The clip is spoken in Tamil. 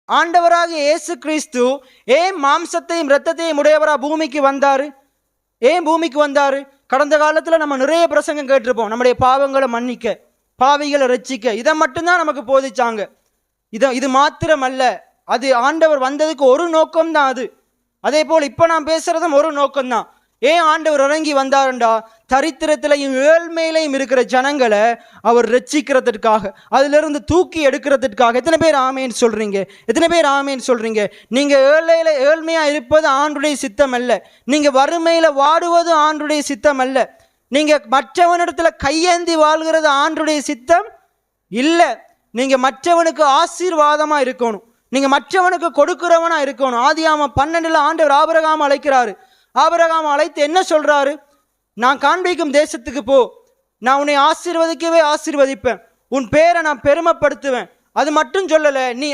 ஆண்டவராக இயேசு கிறிஸ்து ஏன் மாம்சத்தையும் இரத்தத்தையும் உடையவரா பூமிக்கு வந்தாரு? ஏன் பூமிக்கு வந்தாரு? கடந்த காலத்தில் நம்ம நிறைய பிரசங்கம் கேட்டிருப்போம். நம்முடைய பாவங்களை மன்னிக்க, பாவிகளை ரட்சிக்க, இதை மட்டும்தான் நமக்கு போதிச்சாங்க. இது மாத்திரம் அல்ல, அது ஆண்டவர் வந்ததுக்கு ஒரு நோக்கம்தான் அது. அதே போல் இப்போ நான் பேசுறதும் ஒரு நோக்கம்தான். ஏன் ஆண்டவர் இறங்கி வந்தாருண்டா, தரித்திரத்திலையும் ஏழ்மையிலையும் இருக்கிற ஜனங்களை அவர் ரட்சிக்கிறதுக்காக, அதிலிருந்து தூக்கி எடுக்கிறதுக்காக. எத்தனை பேர் ஆமேன்னு சொல்றீங்க? எத்தனை பேர் ஆமேன்னு சொல்றீங்க? நீங்க ஏழ்மையா இருப்பது ஆண்டுடைய சித்தம் அல்ல. நீங்க வறுமையில வாடுவது ஆண்டுடைய சித்தம் அல்ல. நீங்க மற்றவனிடத்துல கையேந்தி வாழ்கிறது ஆண்டுடைய சித்தம் இல்லை. நீங்க மற்றவனுக்கு ஆசீர்வாதமா இருக்கணும். நீங்க மற்றவனுக்கு கொடுக்கிறவனா இருக்கணும். ஆதியாகமம் 12 ஆண்டவர் ஆபிரகாம் அழைக்கிறாரு. ஆபிரகாம் அழைத்து என்ன சொல்றாரு? நான் காண்பிக்கும் தேசத்துக்கு போ, நான் உன்னை ஆசீர்வதிக்கவே ஆசீர்வதிப்பேன், உன் பேரை நான் பெருமைப்படுத்துவேன். அது மட்டும் சொல்லல, நீ